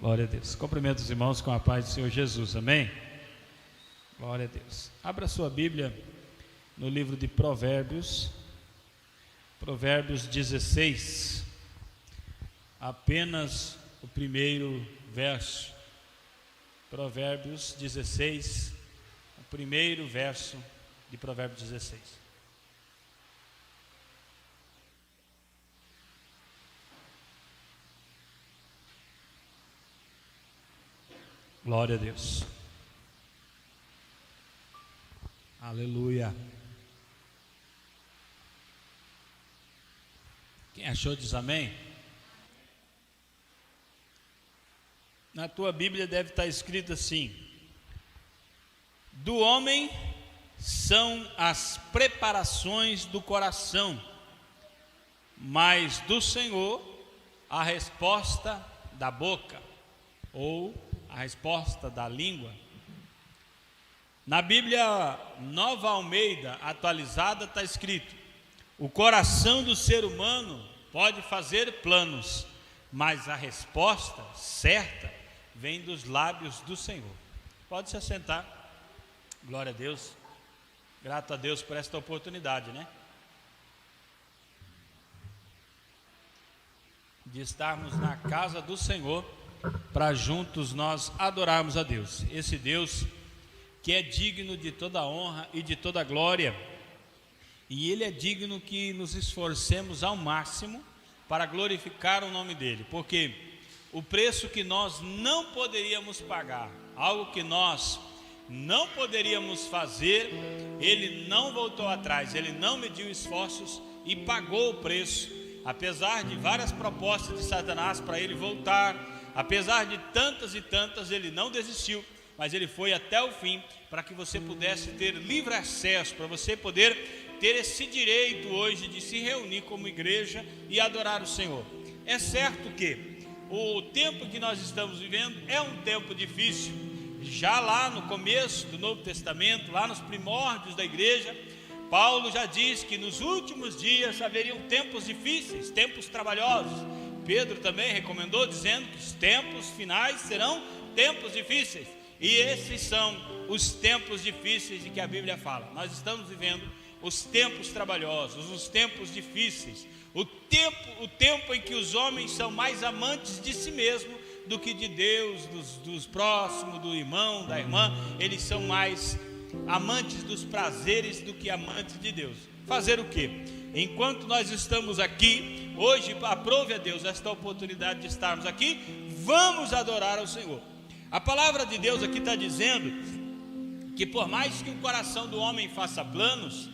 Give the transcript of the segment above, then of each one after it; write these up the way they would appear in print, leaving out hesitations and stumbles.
Glória a Deus. Cumprimento os irmãos com a paz do Senhor Jesus, amém? Glória a Deus. Abra sua Bíblia no livro de Provérbios, Provérbios 16, apenas o primeiro verso. Provérbios 16, o primeiro verso de Provérbios 16. Glória a Deus. Aleluia. Quem achou diz amém? Na tua Bíblia deve estar escrito assim: do homem são as preparações do coração, mas do Senhor a resposta da boca, ou a resposta da língua. Na Bíblia Nova Almeida atualizada está escrito: o coração do ser humano pode fazer planos, mas a resposta certa vem dos lábios do Senhor. Pode se assentar. Glória a Deus. Grato a Deus por esta oportunidade, né? De estarmos na casa do Senhor, para juntos nós adorarmos a Deus, esse Deus que é digno de toda honra e de toda glória, e Ele é digno que nos esforcemos ao máximo para glorificar o nome dEle, porque o preço que nós não poderíamos pagar, algo que nós não poderíamos fazer, Ele não voltou atrás, Ele não mediu esforços e pagou o preço, apesar de várias propostas de Satanás para Ele voltar. Apesar de tantas e tantas, Ele não desistiu, mas Ele foi até o fim, para que você pudesse ter livre acesso, para você poder ter esse direito hoje de se reunir como igreja e adorar o Senhor. É certo que o tempo que nós estamos vivendo é um tempo difícil. Já lá no começo do Novo Testamento, lá nos primórdios da igreja, Paulo já diz que nos últimos dias haveriam tempos difíceis, tempos trabalhosos. Pedro também recomendou, dizendo que os tempos finais serão tempos difíceis. E esses são os tempos difíceis de que a Bíblia fala. Nós estamos vivendo os tempos trabalhosos, os tempos difíceis, o tempo em que os homens são mais amantes de si mesmo do que de Deus, dos próximos, do irmão, da irmã. Eles são mais amantes dos prazeres do que amantes de Deus. Fazer o quê? Enquanto nós estamos aqui, hoje, aprove a Deus esta oportunidade de estarmos aqui, vamos adorar ao Senhor. A palavra de Deus aqui está dizendo que por mais que o coração do homem faça planos,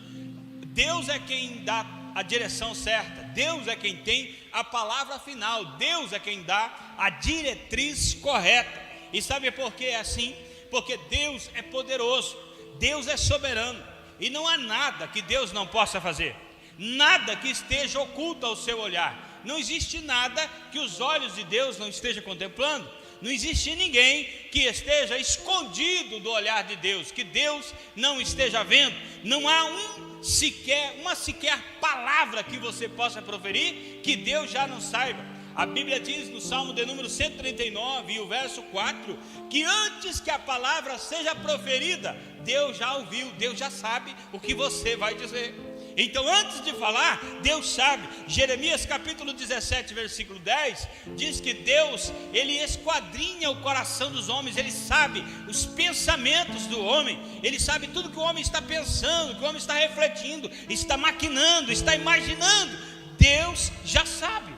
Deus é quem dá a direção certa, Deus é quem tem a palavra final, Deus é quem dá a diretriz correta. E sabe por que é assim? Porque Deus é poderoso, Deus é soberano, e não há nada que Deus não possa fazer. Nada que esteja oculto ao seu olhar. Não existe nada que os olhos de Deus não estejam contemplando. Não existe ninguém que esteja escondido do olhar de Deus, que Deus não esteja vendo. Não há uma sequer palavra que você possa proferir que Deus já não saiba. A Bíblia diz no Salmo de número 139 e o verso 4, que antes que a palavra seja proferida, Deus já ouviu, Deus já sabe o que você vai dizer. Então, antes de falar, Deus sabe. Jeremias capítulo 17, versículo 10, diz que Deus, Ele esquadrinha o coração dos homens, Ele sabe os pensamentos do homem, Ele sabe tudo que o homem está pensando, que o homem está refletindo, está maquinando, está imaginando. Deus já sabe.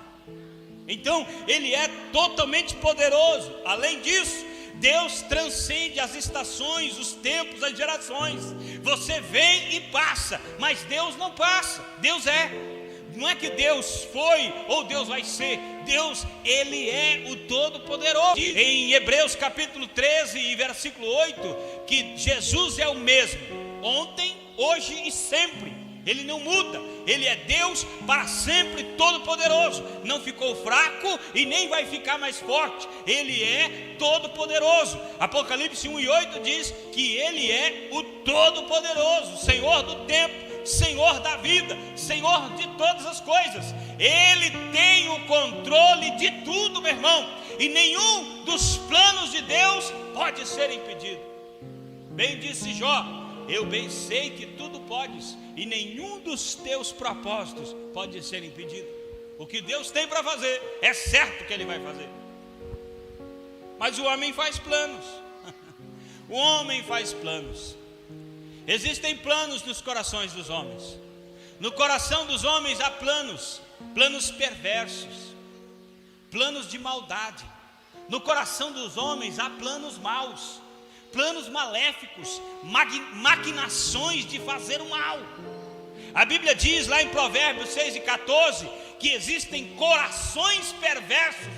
Então, Ele é totalmente poderoso. Além disso, Deus transcende as estações, os tempos, as gerações. Você vem e passa, mas Deus não passa. Deus é. Não é que Deus foi ou Deus vai ser. Deus, Ele é o Todo-Poderoso. Em Hebreus capítulo 13 e versículo 8, que Jesus é o mesmo, ontem, hoje e sempre. Ele não muda, Ele é Deus para sempre, todo-poderoso. Não ficou fraco e nem vai ficar mais forte. Ele é todo-poderoso. Apocalipse 1:8 diz que Ele é o todo-poderoso, Senhor do tempo, Senhor da vida, Senhor de todas as coisas. Ele tem o controle de tudo, meu irmão. e nenhum dos planos de Deus pode ser impedido. Bem disse Jó: eu bem sei que tudo podes, e nenhum dos teus propósitos pode ser impedido. O que Deus tem para fazer, é certo que Ele vai fazer. Mas o homem faz planos. O homem faz planos. Existem planos nos corações dos homens. No coração dos homens há planos perversos, planos de maldade. No coração dos homens há planos maus, planos maléficos, maquinações de fazer o mal. A Bíblia diz lá em Provérbios 6:14 que existem corações perversos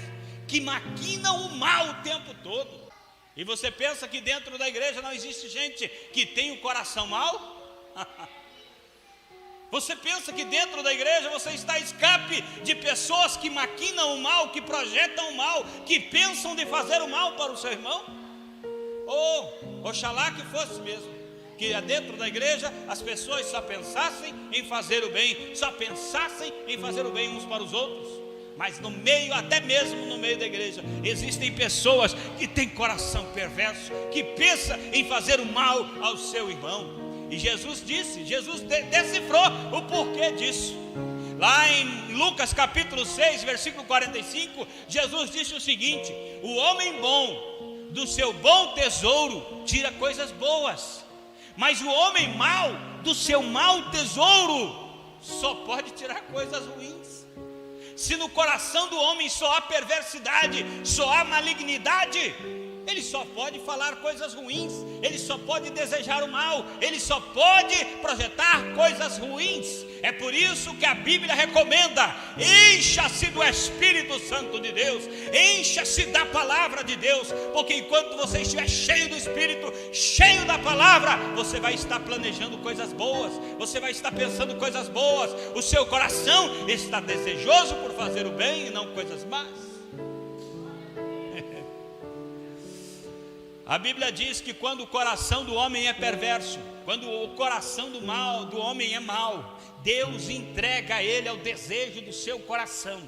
que maquinam o mal o tempo todo. E você pensa que dentro da igreja não existe gente que tem o coração mau? Você pensa que dentro da igreja você está a escape de pessoas que maquinam o mal, que projetam o mal, que pensam de fazer o mal para o seu irmão? Oxalá que fosse mesmo, que dentro da igreja as pessoas só pensassem em fazer o bem, só pensassem em fazer o bem uns para os outros. Mas no meio, até mesmo no meio da igreja, existem pessoas que têm coração perverso, que pensam em fazer o mal ao seu irmão. E Jesus decifrou o porquê disso. Lá em Lucas capítulo 6, versículo 45, Jesus disse o seguinte: o homem bom do seu bom tesouro tira coisas boas, mas o homem mau do seu mau tesouro só pode tirar coisas ruins. Se no coração do homem só há perversidade, só há malignidade, ele só pode falar coisas ruins, ele só pode desejar o mal, ele só pode projetar coisas ruins. É por isso que a Bíblia recomenda: encha-se do Espírito Santo de Deus, encha-se da palavra de Deus, porque enquanto você estiver cheio do Espírito, cheio da palavra, você vai estar planejando coisas boas, você vai estar pensando coisas boas, o seu coração está desejoso por fazer o bem e não coisas más. A Bíblia diz que quando o coração do homem é perverso, quando o coração do homem é mau, Deus entrega a ele ao desejo do seu coração.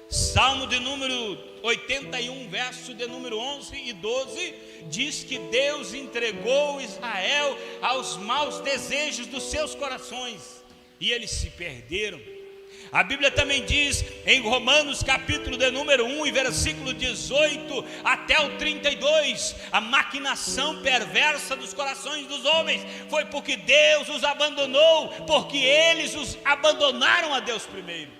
Salmo de número 81, verso de número 11 e 12, diz que Deus entregou Israel aos maus desejos dos seus corações, e eles se perderam. A Bíblia também diz em Romanos capítulo de número 1 e versículo 18 até o 32, a maquinação perversa dos corações dos homens foi porque Deus os abandonou, porque eles os abandonaram a Deus primeiro.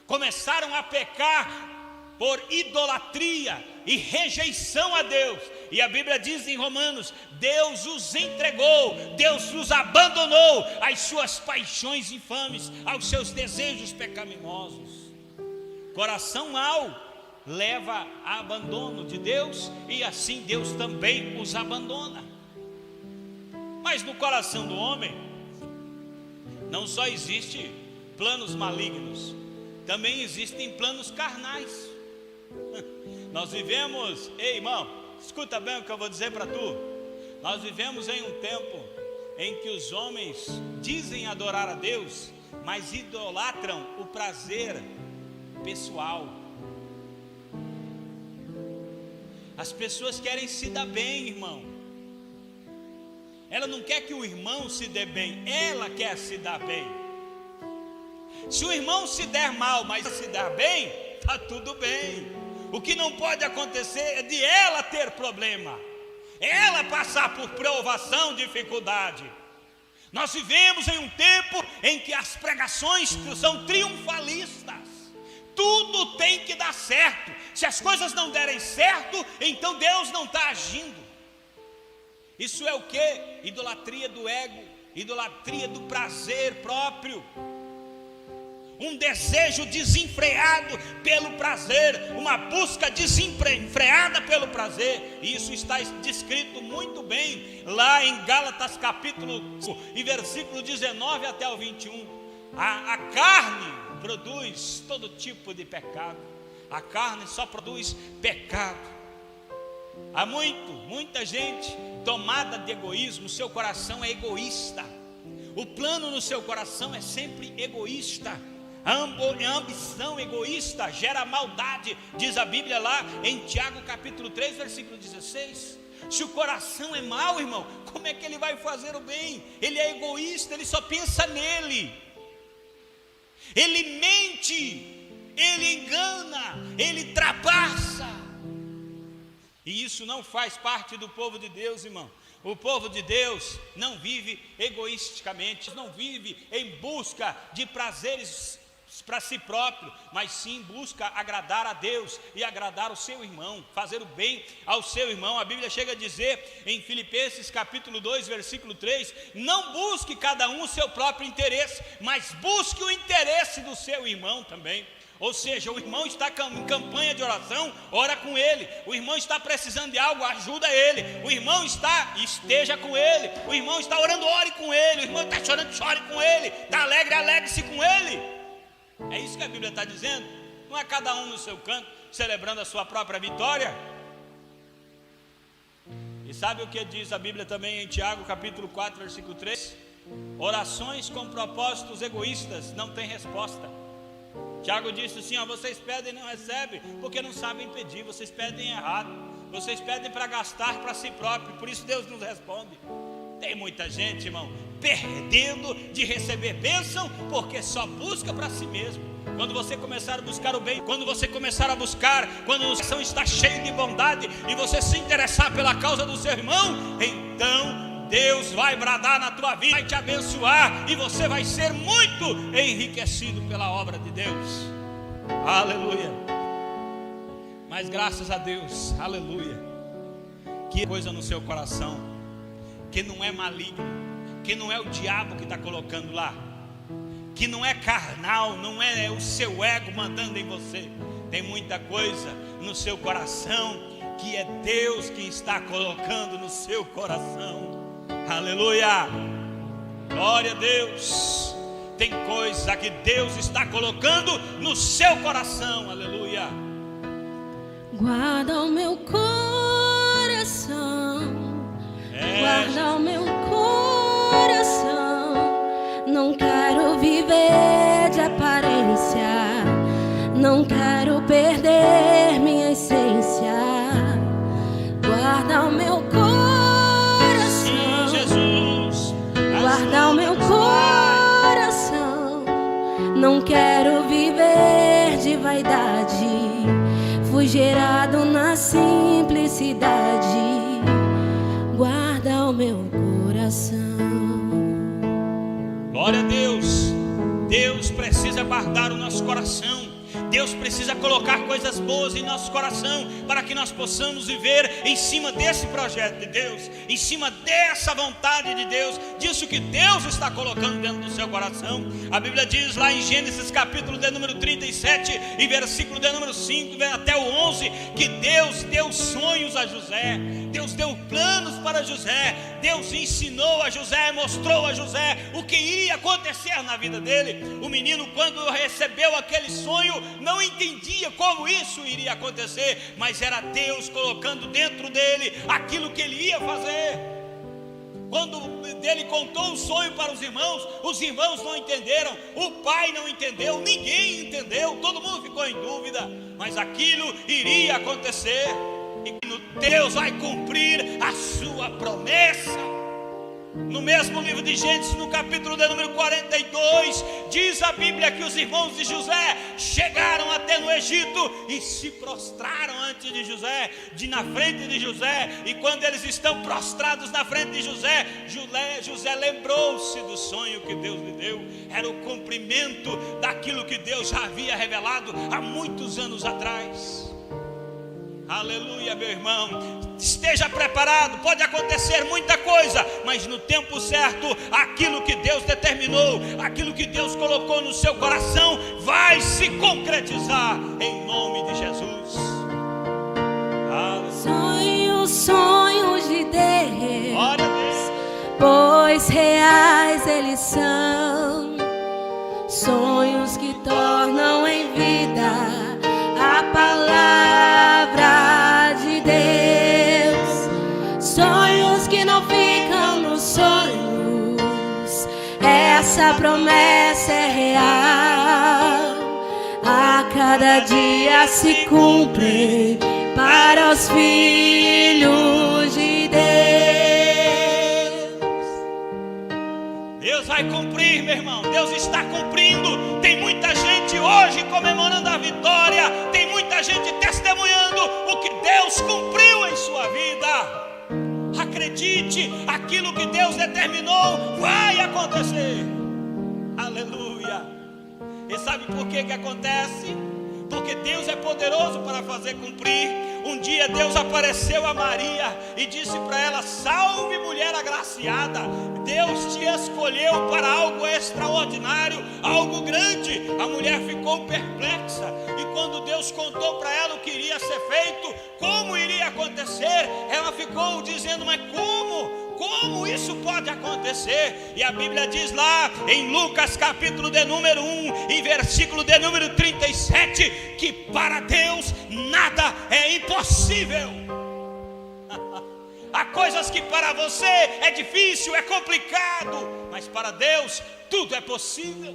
Começaram a pecar por idolatria e rejeição a Deus, e a Bíblia diz em Romanos: Deus os entregou, Deus os abandonou às suas paixões infames, aos seus desejos pecaminosos. Coração mau leva a abandono de Deus, e assim Deus também os abandona. Mas no coração do homem não só existe planos malignos, também existem planos carnais. Nós vivemos, ei irmão, escuta bem o que eu vou dizer para tu. Nós vivemos em um tempo em que os homens dizem adorar a Deus, mas idolatram o prazer pessoal. As pessoas querem se dar bem, irmão. Ela não quer que o irmão se dê bem, ela quer se dar bem. Se o irmão se der mal, mas se dar bem, está tudo bem. O que não pode acontecer é de ela ter problema, ela passar por provação, dificuldade. Nós vivemos em um tempo em que as pregações são triunfalistas. Tudo tem que dar certo. Se as coisas não derem certo, então Deus não está agindo. Isso é o que? Idolatria do ego, idolatria do prazer próprio. Um desejo desenfreado pelo prazer, uma busca desenfreada pelo prazer. E isso está descrito muito bem lá em Gálatas capítulo 5, e versículo 19 até o 21. A carne produz todo tipo de pecado. A carne só produz pecado. Há muita gente tomada de egoísmo, seu coração é egoísta. O plano no seu coração é sempre egoísta. A ambição egoísta gera maldade, diz a Bíblia lá em Tiago capítulo 3, versículo 16. Se o coração é mau, irmão, como é que ele vai fazer o bem? Ele é egoísta, ele só pensa nele. Ele mente, ele engana, ele trapaça. E isso não faz parte do povo de Deus, irmão. O povo de Deus não vive egoisticamente, não vive em busca de prazeres para si próprio, mas sim busca agradar a Deus e agradar o seu irmão, fazer o bem ao seu irmão. A Bíblia chega a dizer em Filipenses capítulo 2, versículo 3, não busque cada um o seu próprio interesse, mas busque o interesse do seu irmão também. Ou seja, o irmão está em campanha de oração, ora com ele. O irmão está precisando de algo, ajuda ele. O irmão esteja com ele. O irmão está orando, ore com ele. O irmão está chorando, chore com ele. Está alegre, alegre-se com ele. É isso que a Bíblia está dizendo. Não é cada um no seu canto, celebrando a sua própria vitória. E sabe o que diz a Bíblia também em Tiago capítulo 4, versículo 3? Orações com propósitos egoístas não têm resposta. Tiago disse assim, vocês pedem e não recebem, porque não sabem pedir, vocês pedem errado, vocês pedem para gastar para si próprio, por isso Deus nos responde. Tem muita gente, irmão, perdendo de receber bênção, porque só busca para si mesmo. Quando você começar a buscar o bem, quando você começar a buscar, quando o coração está cheio de bondade, e você se interessar pela causa do seu irmão, então Deus vai bradar na tua vida, vai te abençoar, e você vai ser muito enriquecido pela obra de Deus. Aleluia. Mas graças a Deus, aleluia, que coisa no seu coração, que não é maligno, que não é o diabo que está colocando lá, que não é carnal, não é o seu ego mandando em você. Tem muita coisa no seu coração que é Deus que está colocando no seu coração. Aleluia, glória a Deus. Tem coisa que Deus está colocando no seu coração, aleluia. Guarda o meu coração, guarda o meu coração. Não quero viver de aparência, não quero perder minha essência. Guarda o meu coração, guarda o meu coração. Não quero viver de vaidade, fui gerado na simplicidade. Guarda o meu coração. Glória a Deus. Deus precisa guardar o nosso coração. Deus precisa colocar coisas boas em nosso coração, para que nós possamos viver em cima desse projeto de Deus, em cima dessa vontade de Deus, disso que Deus está colocando dentro do seu coração. A Bíblia diz lá em Gênesis capítulo de número 37 e versículo de número 5 até o 11, que Deus deu sonhos a José, Deus deu planos para José, Deus ensinou a José, mostrou a José o que iria acontecer na vida dele. O menino, quando recebeu aquele sonho, não entendia como isso iria acontecer, mas era Deus colocando dentro dele aquilo que ele ia fazer. Quando ele contou o sonho para os irmãos não entenderam, o pai não entendeu, ninguém entendeu, todo mundo ficou em dúvida, mas aquilo iria acontecer, e Deus vai cumprir a sua promessa. No mesmo livro de Gênesis, no capítulo de número 42, diz a Bíblia que os irmãos de José chegaram até no Egito e se prostraram antes de José, na frente de José. E quando eles estão prostrados na frente de José, José lembrou-se do sonho que Deus lhe deu. Era o cumprimento daquilo que Deus já havia revelado há muitos anos atrás. Aleluia, meu irmão, esteja preparado, pode acontecer muita coisa, mas no tempo certo, aquilo que Deus determinou, aquilo que Deus colocou no seu coração, vai se concretizar, em nome de Jesus. Sonhos de Deus, pois reais eles são, sonhos que tornam em vida a palavra de Deus, sonhos que não ficam nos sonhos, essa promessa é real. cada dia se cumprem para os filhos de Deus. Deus vai cumprir, meu irmão. Deus está cumprindo. Tem muita gente hoje comemorando a vitória. Tem muita gente testemunhando o que Deus cumpriu em sua vida. Acredite, aquilo que Deus determinou vai acontecer. Aleluia. E sabe por que acontece? Porque Deus é poderoso para fazer cumprir. Um dia Deus apareceu a Maria e disse para ela: salve, mulher agraciada, Deus te escolheu para algo extraordinário, algo grande. A mulher ficou perplexa, e quando Deus contou para ela o que iria ser feito, como iria acontecer, ela ficou dizendo: mas como isso pode acontecer? E a Bíblia diz lá em Lucas capítulo de número 1, em versículo de número 37, que para Deus nada é impossível. Há coisas que para você é difícil, é complicado, mas para Deus tudo é possível.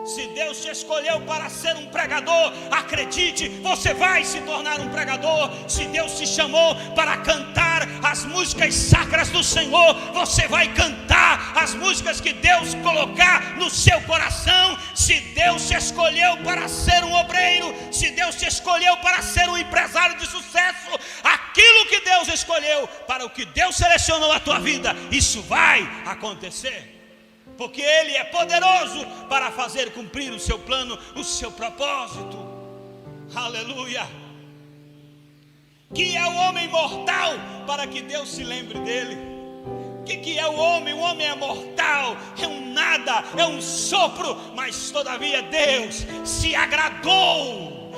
Se Deus te escolheu para ser um pregador, acredite, você vai se tornar um pregador. Se Deus te chamou para cantar as músicas sacras do Senhor, você vai cantar as músicas que Deus colocar no seu coração. Se Deus te escolheu para ser um obreiro, se Deus te escolheu para ser um empresário de sucesso, aquilo que Deus escolheu, para o que Deus selecionou a tua vida, isso vai acontecer. Porque Ele é poderoso para fazer cumprir o seu plano, o seu propósito. Aleluia. Que é o homem mortal para que Deus se lembre dele? O que é o homem? O homem é mortal, é um nada, é um sopro. Mas todavia Deus se agradou,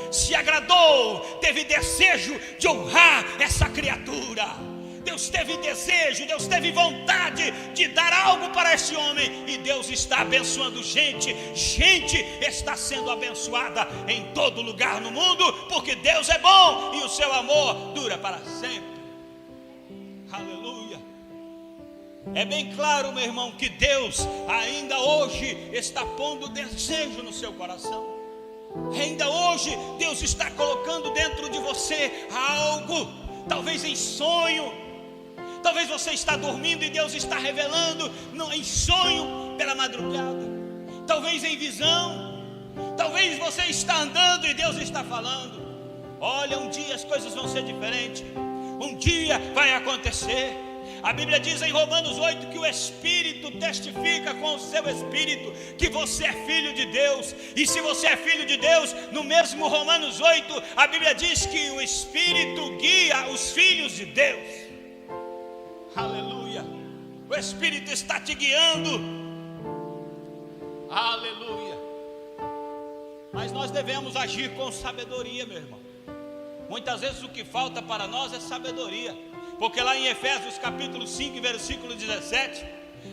teve desejo de honrar essa criatura. Deus teve desejo, Deus teve vontade de dar algo para esse homem. E Deus está abençoando gente está sendo abençoada em todo lugar no mundo, porque Deus é bom e o seu amor dura para sempre. Aleluia. É bem claro, meu irmão, que Deus ainda hoje está pondo desejo no seu coração. Ainda hoje Deus está colocando dentro de você algo, talvez em sonho. Talvez você está dormindo e Deus está revelando em sonho pela madrugada. Talvez em visão. Talvez você está andando e Deus está falando: olha, um dia as coisas vão ser diferentes. Um dia vai acontecer. A Bíblia diz em Romanos 8 que o Espírito testifica com o seu Espírito que você é filho de Deus. E se você é filho de Deus, no mesmo Romanos 8, a Bíblia diz que o Espírito guia os filhos de Deus. Aleluia. O Espírito está te guiando. Aleluia. Mas nós devemos agir com sabedoria, meu irmão. Muitas vezes o que falta para nós é sabedoria. Porque lá em Efésios capítulo 5, versículo 17,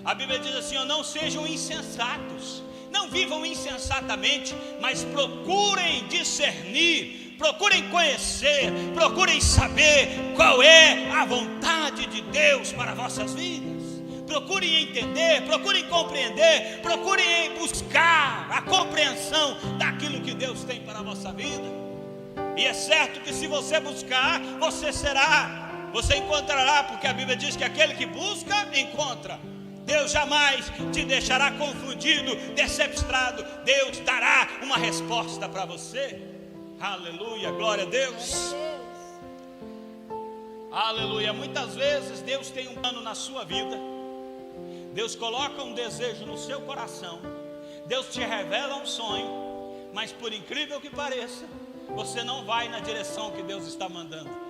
a Bíblia diz assim: não sejam insensatos, não vivam insensatamente, mas procurem discernir, procurem conhecer, procurem saber qual é a vontade de Deus para vossas vidas. Procurem entender, procurem compreender, procurem buscar a compreensão daquilo que Deus tem para a vossa vida. E é certo que se você buscar, você encontrará, porque a Bíblia diz que aquele que busca, encontra. Deus jamais te deixará confundido, decepcionado. Deus dará uma resposta para você. Aleluia, glória a Deus. Aleluia. Muitas vezes Deus tem um plano na sua vida. Deus coloca um desejo no seu coração. Deus te revela um sonho. Mas por incrível que pareça, você não vai na direção que Deus está mandando.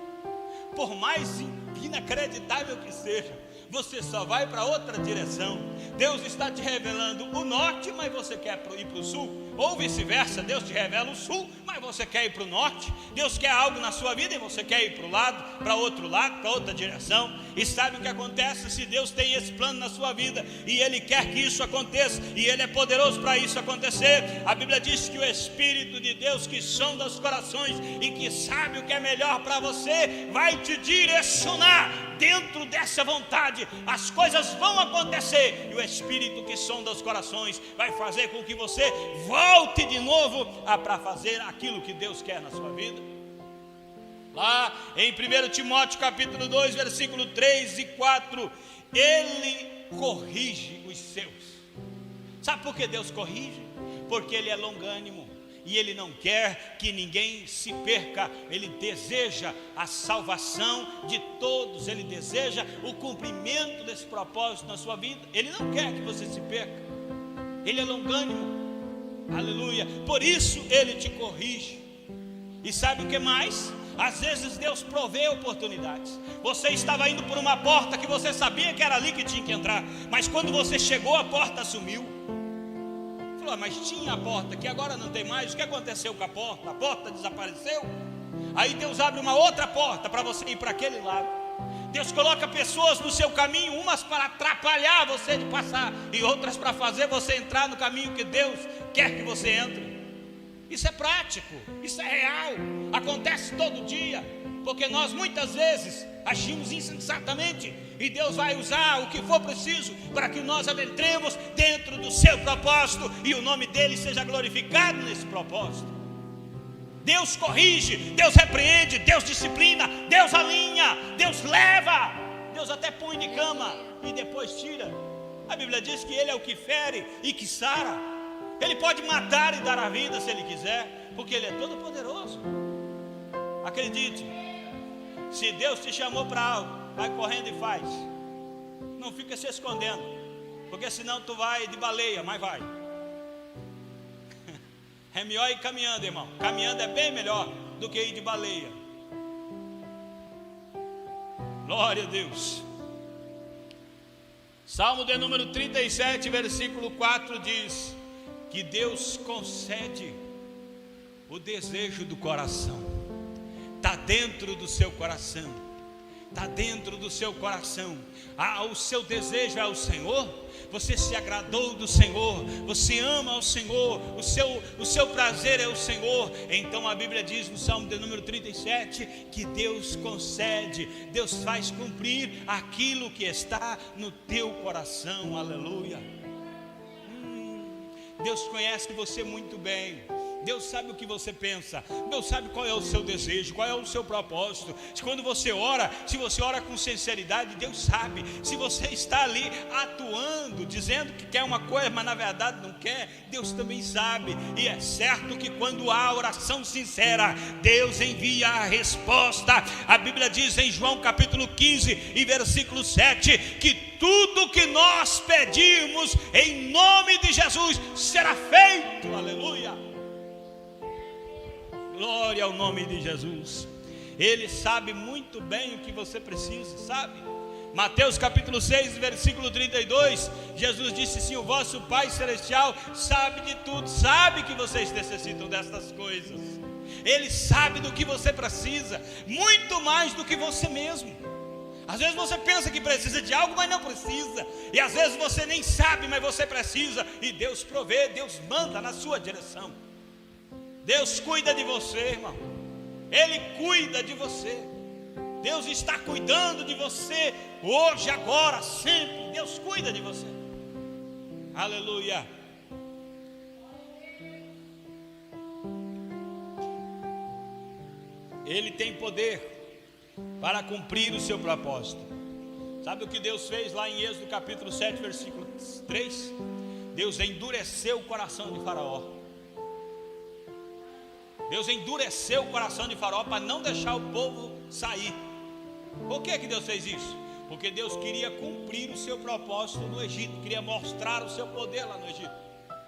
Por mais inacreditável que seja, você só vai para outra direção. Deus está te revelando o norte, mas você quer ir para o sul. Ou vice-versa, Deus te revela o sul, mas você quer ir para o norte. Deus quer algo na sua vida e você quer ir para o lado, para outro lado, para outra direção. E sabe o que acontece? Se Deus tem esse plano na sua vida e Ele quer que isso aconteça, e Ele é poderoso para isso acontecer, a Bíblia diz que o Espírito de Deus, que sonda os corações e que sabe o que é melhor para você, vai te direcionar dentro dessa vontade. As coisas vão acontecer, e o Espírito que sonda os corações vai fazer com que você volte de novo para fazer aquilo aquilo que Deus quer na sua vida? Lá em 1 Timóteo capítulo 2, versículo 3 e 4, Ele corrige os seus. Sabe por que Deus corrige? Porque Ele é longânimo e Ele não quer que ninguém se perca. Ele deseja a salvação de todos, Ele deseja o cumprimento desse propósito na sua vida. Ele não quer que você se perca. Ele é longânimo, aleluia. Por isso Ele te corrige. E sabe o que mais? Às vezes Deus provê oportunidades. Você estava indo por uma porta que você sabia que era ali que tinha que entrar, mas quando você chegou, a porta sumiu. Falou, mas tinha a porta, que agora não tem mais. O que aconteceu com a porta? A porta desapareceu. Aí Deus abre uma outra porta para você ir para aquele lado. Deus coloca pessoas no seu caminho, umas para atrapalhar você de passar, e outras para fazer você entrar no caminho que Deus quer que você entre. Isso é prático, isso é real, acontece todo dia, porque nós muitas vezes agimos insensatamente, e Deus vai usar o que for preciso para que nós adentremos dentro do seu propósito, e o nome dele seja glorificado nesse propósito. Deus corrige, Deus repreende, Deus disciplina, Deus alinha, Deus leva, Deus até põe de cama e depois tira. A Bíblia diz que Ele é o que fere e que sara. Ele pode matar e dar a vida se Ele quiser, porque Ele é todo poderoso. Acredite, se Deus te chamou para algo, vai correndo e faz. Não fica se escondendo, porque senão tu vai de baleia, mas vai. É melhor ir caminhando, irmão. Caminhando é bem melhor do que ir de baleia. Glória a Deus. Salmo de número 37, versículo 4 diz que Deus concede o desejo do coração. Está dentro do seu coração. Está dentro do seu coração. O seu desejo é o Senhor. Você se agradou do Senhor, você ama ao Senhor, o seu prazer é o Senhor. Então a Bíblia diz no Salmo de número 37 que Deus concede, Deus faz cumprir aquilo que está no teu coração, aleluia. Deus conhece você muito bem. Deus sabe o que você pensa, Deus sabe qual é o seu desejo, qual é o seu propósito. Quando você ora, se você ora com sinceridade, Deus sabe. Se você está ali atuando, dizendo que quer uma coisa, mas na verdade não quer, Deus também sabe. E é certo que quando há oração sincera, Deus envia a resposta. A Bíblia diz em João capítulo 15 e versículo 7 que tudo que nós pedirmos em nome de Jesus será feito, aleluia. Glória ao nome de Jesus. Ele sabe muito bem o que você precisa, sabe? Mateus capítulo 6, versículo 32, Jesus disse assim: o vosso Pai Celestial sabe de tudo, sabe que vocês necessitam dessas coisas. Ele sabe do que você precisa, muito mais do que você mesmo. Às vezes você pensa que precisa de algo, mas não precisa. E às vezes você nem sabe, mas você precisa. E Deus provê, Deus manda na sua direção. Deus cuida de você, irmão. Ele cuida de você. Deus está cuidando de você hoje, agora, sempre. Deus cuida de você. Aleluia. Ele tem poder para cumprir o seu propósito. Sabe o que Deus fez lá em Êxodo capítulo 7, versículo 3? Deus endureceu o coração de Faraó. Deus endureceu o coração de Faraó para não deixar o povo sair. Por que Deus fez isso? Porque Deus queria cumprir o seu propósito no Egito, queria mostrar o seu poder lá no Egito.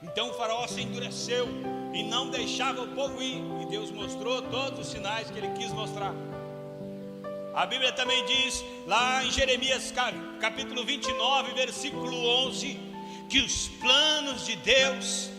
Então o Faraó se endureceu e não deixava o povo ir, e Deus mostrou todos os sinais que ele quis mostrar. A Bíblia também diz lá em Jeremias capítulo 29, versículo 11, que os planos de Deus,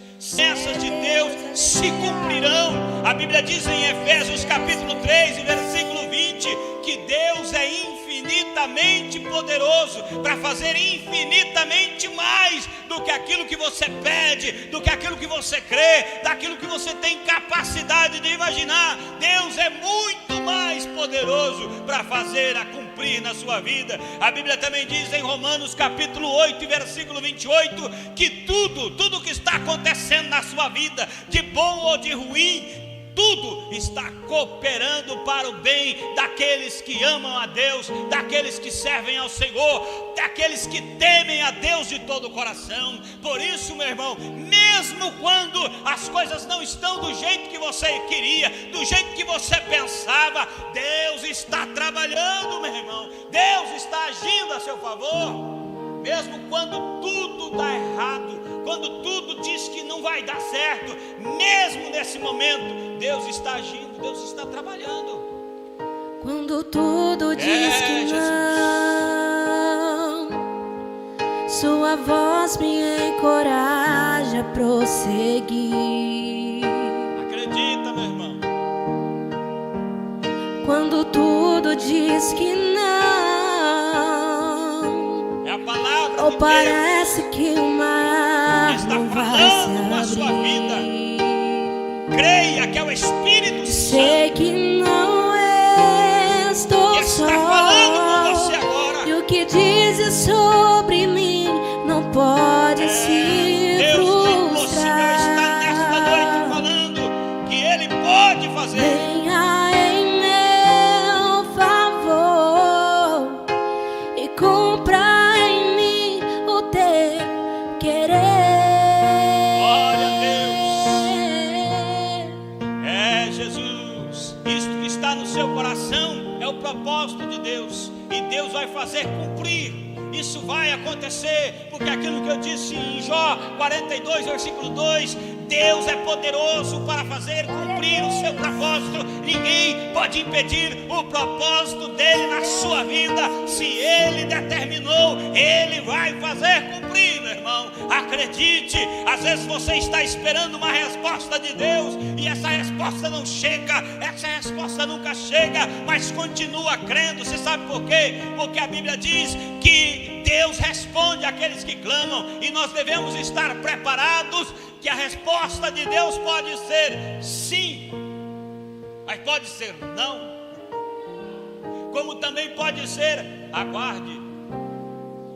promessas de Deus se cumprirão. A Bíblia diz em Efésios capítulo 3 e versículo 20 que Deus é infinitamente poderoso para fazer infinitamente mais do que aquilo que você pede, do que aquilo que você crê, daquilo que você tem capacidade de imaginar. Deus é muito mais poderoso para fazer a cumprir na sua vida. A Bíblia também diz em Romanos capítulo 8 e versículo 28 que tudo que está acontecendo na sua vida, de bom ou de ruim, tudo está cooperando para o bem daqueles que amam a Deus, daqueles que servem ao Senhor, daqueles que temem a Deus de todo o coração. Por isso, meu irmão, mesmo quando as coisas não estão do jeito que você queria, do jeito que você pensava, Deus está trabalhando, meu irmão. Deus está agindo a seu favor. Mesmo quando tudo dá errado, quando tudo diz que não vai dar certo, mesmo nesse momento, Deus está agindo, Deus está trabalhando. Quando tudo diz que não, sua voz me encoraja a prosseguir. Acredita, meu irmão. Quando tudo diz que não, é a palavra ou de parece que o mar Deus não está vai falando se com a sua vida. abrir. Creia que é o Espírito Sei Santo que não estou que está falando com você só, agora. e o que dizes sobre mim não pode se Deus impossível frustrar. está nesta noite falando que Ele pode fazer. Venha em meu favor e cumpra em mim o teu querer. Glória a Deus. É Jesus. Isto que está no seu coração é o propósito de Deus, e Deus vai fazer cumprir. Isso vai acontecer, porque aquilo que eu disse em Jó 42, versículo 2, Deus é poderoso para fazer cumprir o seu propósito. Ninguém pode impedir o propósito dele na sua vida. Se ele determinou, ele vai fazer cumprir, meu irmão. Acredite, às vezes você está esperando uma resposta de Deus e essa resposta não chega, essa resposta nunca chega, mas continua crendo. Você sabe por quê? Porque a Bíblia diz que Deus responde àqueles que clamam, e nós devemos estar preparados, que a resposta de Deus pode ser sim, mas pode ser não, como também pode ser aguarde.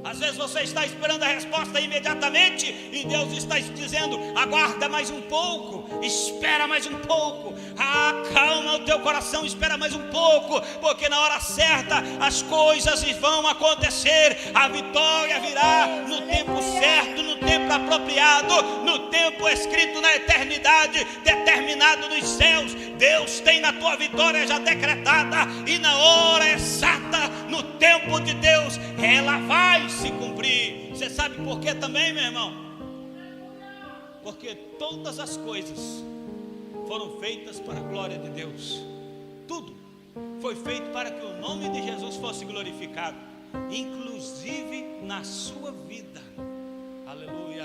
Às vezes você está esperando a resposta imediatamente e Deus está dizendo: aguarda mais um pouco, espera mais um pouco, acalma o teu coração, espera mais um pouco, porque na hora certa as coisas vão acontecer. A vitória virá no tempo certo, no tempo apropriado, no tempo escrito na eternidade, determinado nos céus. Deus tem na tua vitória já decretada, e na hora exata, no tempo de Deus, ela vai se cumprir. Você sabe por quê também, meu irmão? Porque todas as coisas foram feitas para a glória de Deus. Tudo foi feito para que o nome de Jesus fosse glorificado, inclusive na sua vida. Aleluia.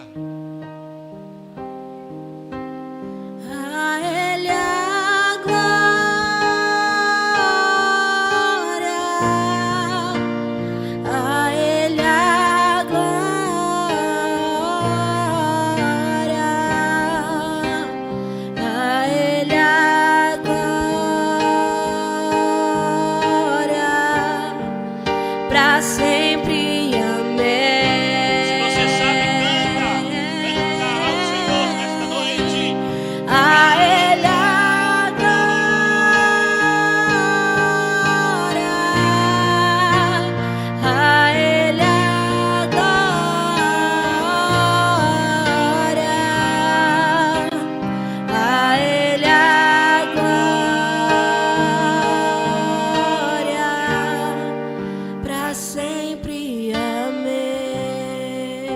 A Ele a glória, a Ele a glória, a Ele a glória, pra sempre. Amém. Se você sabe, canta ao Senhor nesta noite. A Ele a glória, a Ele a glória, a Ele a glória, pra sempre. Amém.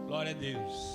Glória a Deus.